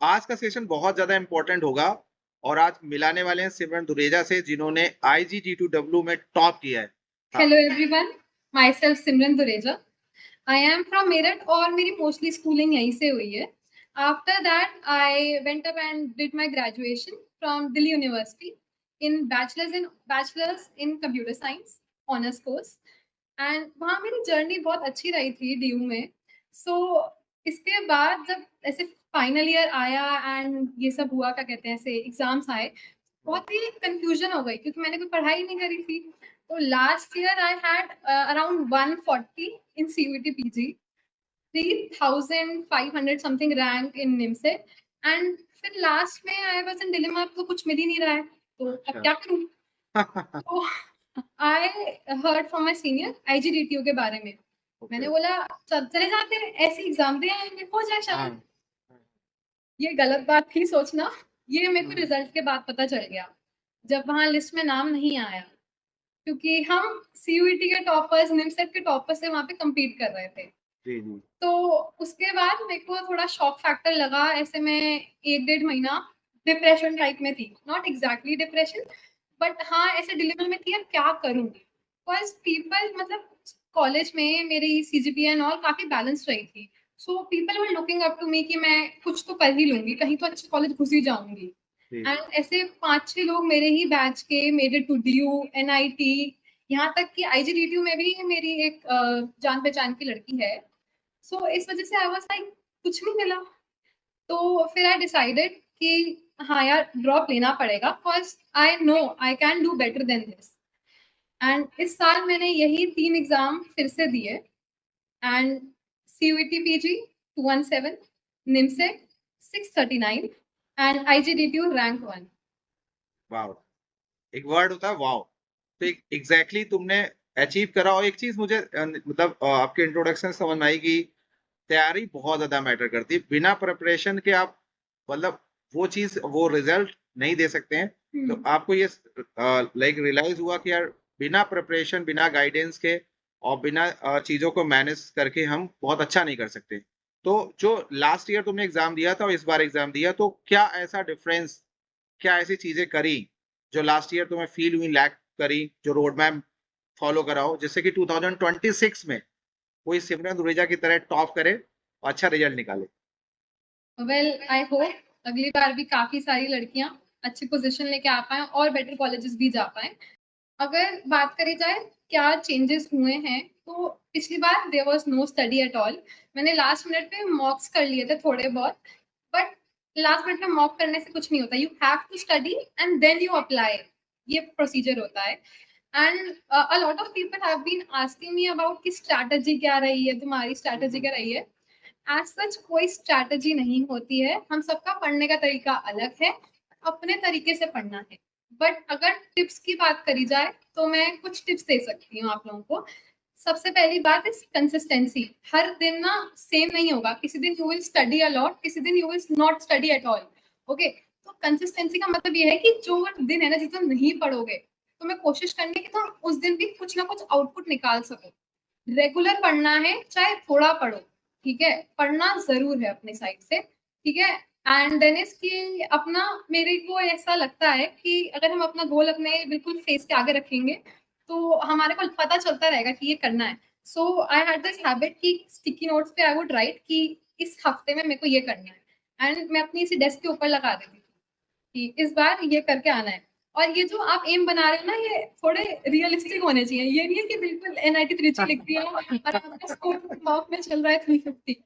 आज का सेशन बहुत ज्यादा इंपॉर्टेंट होगा और आज मिलाने वाले हैं सिमरन दुरेजा से जिन्होंने IGT2W में टॉप किया है। Hello everyone, my self Simran Dureja. I am from Meerut और मेरी मोस्टली स्कूलिंग यहीं से हुई है। After that I went up and did my graduation from Delhi university in bachelors in computer science honours course. And वहाँ मेरी जर्नी बहुत अच्छी रही थी डीयू में। सो इसके बाद जब ऐसे फाइनल ईयर आया एंड ये सब हुआ, क्या कहते हैं, ऐसे एग्जाम्स आए, बहुत ही कंफ्यूजन हो गई क्योंकि मैंने कोई पढ़ाई नहीं करी थी। तो last year I had around 140 in CUET PG, 3500 something rank in NIMCET. And फिर लास्ट में आई वाज इन डिलेमा, अब तो कुछ मिल ही नहीं रहा है, तो अब क्या करूं। तो I heard from my senior IGDTU के बारे में। मैंने बोला चले जाते हैं, ऐसे एग्जाम दे आएंगे, हो जाए शायद। ये गलत बात थी सोचना। ये मेरे को रिजल्ट के बाद पता चल गया जब वहां लिस्ट में नाम नहीं आया, क्योंकि हम CUET के टॉपर्स, निमसेट के टॉपर्स से वहां पे कम्पीट कर रहे थे। तो उसके बाद मेरे को थोड़ा शॉक फैक्टर लगा। ऐसे में 1-1.5 महीना डिप्रेशन टाइप में थी, नॉट एग्जैक्टली डिप्रेशन, बट हाँ ऐसे डिलेमा में थी यार क्या करूँ। बिकॉज पीपल, मतलब कॉलेज में मेरी CGPA एंड ऑल काफी बैलेंस रही थी। So people were looking up to me कि मैं कुछ तो कर ही लूंगी, कहीं तो अच्छे कॉलेज घुस ही जाऊंगी। एंड ऐसे 5-6 लोग मेरे ही बैच के मेरे टू DU NIT, यहाँ तक कि IGDTU में भी मेरी एक जान पहचान की लड़की है। सो इस वजह से आई वाज लाइक कुछ नहीं मिला। तो फिर आई डिसाइडेड कि हाँ यार ड्रॉप लेना पड़ेगा, because I know I can do better than this. And इस साल मैंने यही 3 एग्जाम फिर से दिए and CUET PG 217, NIMCET 639 and IGDTU rank 1। Wow, एक वर्ड होता है वाओ। तो एग्जैक्टली तुमने अचीव करा। और एक चीज मुझे मतलब आपके इंट्रोडक्शन से समझ में आई कि तैयारी बहुत ज्यादा मैटर करती है। बिना प्रिपरेशन के आप मतलब वो चीज, वो रिजल्ट नहीं दे सकते हैं। तो आपको ये लाइक रियलाइज हुआ कि यार बिना प्रिपरेशन, बिना गाइडेंस के और बिना चीजों को मैनेज करके हम बहुत अच्छा नहीं कर सकते। तो जो लास्ट ईयर तुमने एग्जाम दिया था और इस बार एग्जाम दिया, तो क्या ऐसा डिफरेंस, क्या ऐसी चीजें करी जो लास्ट ईयर तुम्हें फील हुई, लैक करी, जो रोड मैप फॉलो कराओ जिससे कि 2026 में कोई सिमरन दुरेजा की तरह टॉप करे और अच्छा रिजल्ट निकाले? वेल आई होप अगली बार भी काफी सारी लड़कियां अच्छी पोजीशन लेके आ पाए और बेटर कॉलेजेस भी जा पाए। अगर बात करी जाए क्या चेंजेस हुए हैं, तो पिछली बार there was no study at all. मैंने लास्ट मिनट पे मॉक्स कर लिए थे थोड़े बहुत, बट लास्ट मिनट में मॉक करने से कुछ नहीं होता। You have to study and then you apply, ये प्रोसीजर होता है। And a lot of people have been asking me about कि स्ट्रैटेजी क्या रही है, तुम्हारी स्ट्रैटेजी क्या रही है। एज सच कोई स्ट्रैटेजी नहीं होती है, हम सबका पढ़ने का तरीका अलग है, अपने तरीके से पढ़ना है। बट अगर टिप्स की बात करी जाए तो मैं कुछ टिप्स दे सकती हूँ आप लोगों को। सबसे पहली बात इज कंसिस्टेंसी। हर दिन ना सेम नहीं होगा, किसी दिन you will study a lot, किसी दिन you will not study at all. Okay, तो कंसिस्टेंसी का मतलब ये है कि जो दिन है ना जिस दिन नहीं पढ़ोगे, तो मैं कोशिश करनी है कि तुम उस दिन भी कुछ ना कुछ आउटपुट निकाल सको। रेगुलर पढ़ना है, चाहे थोड़ा पढ़ो, ठीक है, पढ़ना जरूर है अपने साइड से, ठीक है। एंड देन इज कि अपना, मेरे को ऐसा लगता है कि अगर हम अपना गोल अपने बिल्कुल फेस के आगे रखेंगे तो हमारे को पता चलता रहेगा कि ये करना है। सो आई हैड दिस हैबिट कि स्टिकी नोट्स पे आई वुड राइट कि इस हफ्ते में मेरे को ये करना है, एंड मैं अपनी इसी डेस्क के ऊपर लगा देती थी कि इस बार ये करके आना है। और ये जो आप एम बना रहे हो ना, ये थोड़े रियलिस्टिक होने चाहिए। ये नहीं है कि बिल्कुल NIT त्रिची लिख दिया और आपका स्कोर टॉप में चल रहा है 350।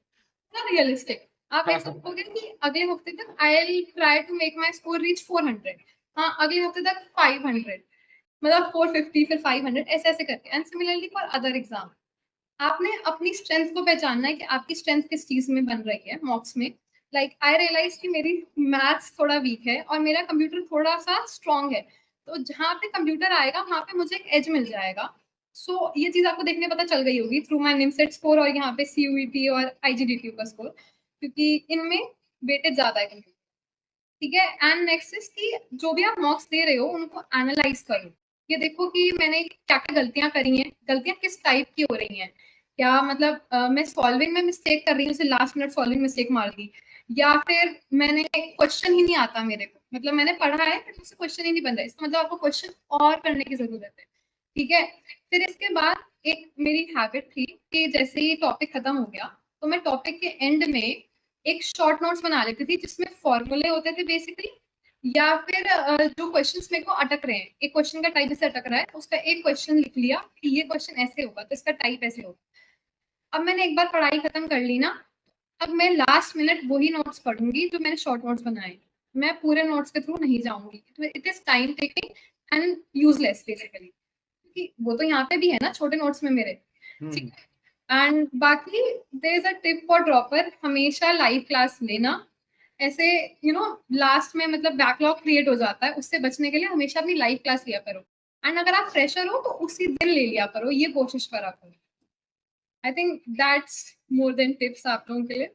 ना रियलिस्टिक, आप ऐसा बोलोगे कि अगले हफ्ते तक I will try to make my score reach 400, हाँ अगले हफ्ते तक 500, मतलब 450 फिर 500, ऐसे ऐसे करके। And similarly for other exam, आपने अपनी स्ट्रेंथ को पहचानना है कि आपकी स्ट्रेंथ किस चीज में बन रही है मॉक्स में। लाइक आई रियलाइज कि मेरी मैथ्स थोड़ा वीक है और मेरा कंप्यूटर थोड़ा सा स्ट्रांग है, तो जहाँ पे कंप्यूटर आएगा वहां पे मुझे एक एज मिल जाएगा। सो ये चीज आपको देखने पता चल गई होगी थ्रू माई निमसेट स्कोर और यहाँ पे CUET और IGDTU का स्कोर, क्योंकि इनमें वेटेज ज्यादा है कंप्यूटर, ठीक है। एंड नेक्स्ट इज कि जो भी आप मॉक्स दे रहे हो उनको एनालाइज करो। ये देखो कि मैंने क्या क्या गलतियां करी हैं, गलतियां किस टाइप की हो रही हैं। क्या मतलब मैं सॉल्विंग में मिस्टेक कर रही हूँ, लास्ट मिनट सॉल्विंग मिस्टेक मार दी, या फिर मैंने क्वेश्चन ही नहीं आता मेरे को, मतलब मैंने पढ़ा है बट मुझसे क्वेश्चन ही नहीं बन रहा है, इसका मतलब आपको क्वेश्चन और करने की जरूरत है, ठीक है। फिर इसके बाद एक मेरी हैबिट थी कि जैसे ही टॉपिक खत्म हो गया तो मैं टॉपिक के एंड में एक शॉर्ट नोट्स बना लेती थी जिसमें फॉर्मूले होते थे बेसिकली, या फिर जो क्वेश्चंस मेरे को अटक रहे हैं, एक क्वेश्चन का टाइप जैसे अटक रहा है तो उसका एक क्वेश्चन लिख लिया कि ये क्वेश्चन ऐसे होगा तो इसका टाइप ऐसे होगा। अब मैंने एक बार पढ़ाई खत्म कर ली ना, अब मैं लास्ट मिनट वही नोट्स पढ़ूंगी जो मैंने शॉर्ट नोट्स बनाए, मैं पूरे नोट्स के थ्रू नहीं जाऊंगी, it is time taking and useless basically, क्योंकि वो तो यहाँ पे भी है ना छोटे नोट्स में मेरे, ठीक है। एंड बाकी there is a tip for dropper, हमेशा लाइव क्लास लेना, ऐसे लास्ट में मतलब बैकलॉग क्रिएट हो जाता है, उससे बचने के लिए हमेशा अपनी लाइव क्लास लिया करो, एंड अगर आप फ्रेशर हो तो उसी दिन ले लिया करो, ये कोशिश करा करो। I think that's more than tips आप लोगों के लिए।